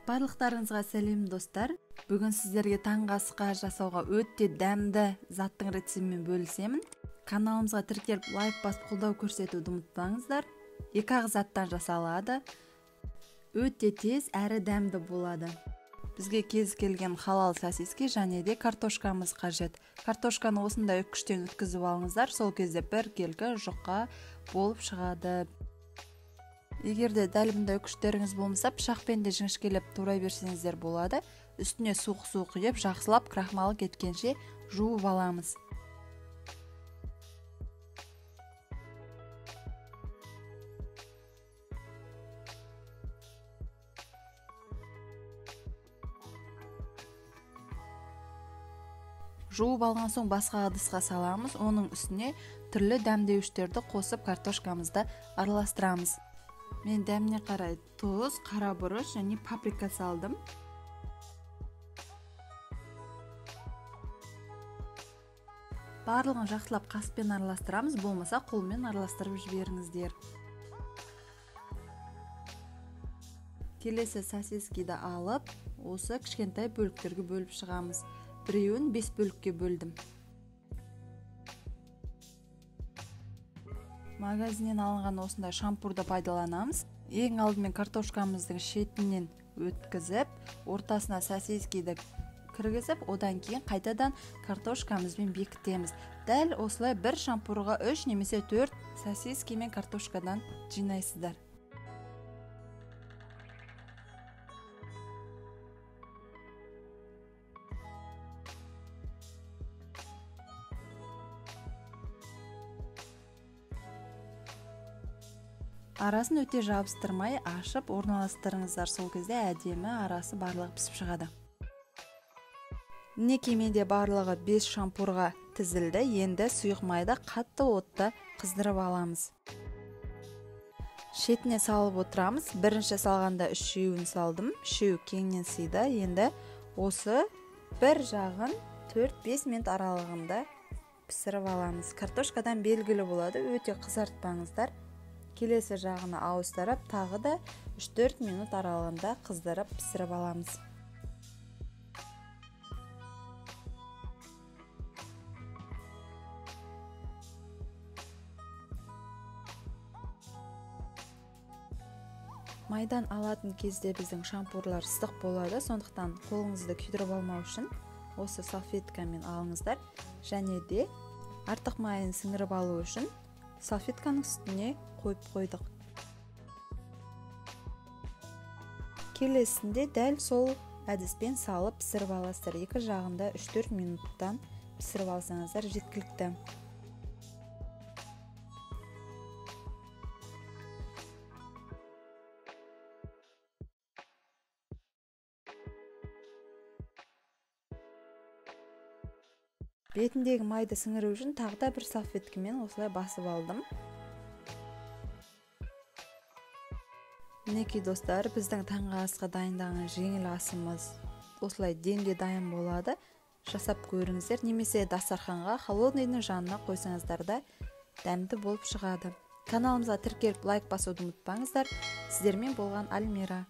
Барлықтарыңызға сәлем достар. Бүгін сіздерге таңғы асқа жасауға өте дәмді заттың рецептімен бөлісемін. Каналымызға тіркеліп лайк басып қолдау көрсетуді ұмытпаңыздар. 2 заттан жасалады. Өте тез әрі дәмді болады. Бізге кез келген халал сосиски және де картошкамыз қажет. Картошканы осындай үккіштен өткізіп алыңыздар. Сол кезде бір келкі жұқа болып шығады. Егер де дәл бұндай үккіштеріңіз болмаса, пышақпен де жіңішкелеп турай берсеңіздер болады. Үстіне суық құйып, жақсылап крахмалы кеткенше жуып аламыз. Жуып алған соң басқа ыдысқа саламыз. Оның үстіне түрлі дәмдеуіштерді қосып картошкамызды араластырамыз. Мен дәміне қарай тұз, қара бұрыш және паприка салдым. Барлығын жақсылап қаспен араластырамыз, болмаса қолмен араластырып жіберіңіздер. Келесі сосискиді алып, осы кішкентай бөліктерге бөліп шығамыз. Біреуін 5 бөлікке бөлдім. Магазиннен алынған осындай шампурды пайдаланамыз. Ең алдымен картошкамыздың шетінен өткізіп, ортасына сосискиді кіргізіп, одан кейін қайтадан картошкамызбен бекітеміз. Дәл осылай бір шампурға 3 немесе 4 сосиски мен картошкадан жинайсыздар. Арасын өте жабыстырмай ашып орналастырыңыздар, сол кезде әдемі арасы барлығы пісіп шығады. Мінекей менде барлығы 5 шампурға тізілді. Енді сұйық майды қатты отта қыздырып аламыз. Шетіне салып отырамыз. Бірінші салғанда 3-еуін салдым. 3-еу кеңінен сыйды. Енді осы бір жағын 4-5 минут аралығында пісіріп аламыз. Картошкадан белгілі болады, өте қызартпаңыздар. Келесі жағына ауыстырып, тағы да 3-4 минут аралығында қыздырып пісіріп аламыз. Майдан алатын кезде біздің шампурлар ыстық болады, сондықтан қолыңызды күйдіріп алмау үшін осы салфеткамен алыңыздар. Және де артық майын сіңіріп алу үшін салфетканың үстіне қойып қойдық. Келесінде дәл сол әдіспен салып пісіріп аласыздар. 2 жағында 3-4 минуттан пісіріп алсаңыздар жеткілікті. Бетіндегі майды сіңіру үшін тағы да бір салфеткамен осылай басып алдым. Мінекей достар, біздің таңғы асқа дайындаған жеңіл асымыз осылай демде дайын болады. Жасап көріңіздер, немесе дастарханға холодныйдың жанына қойсаңыздар да дәмді болып шығады. Каналымызға тіркеліп лайк басуды ұмытпаңыздар. Сіздермен болған Альмира.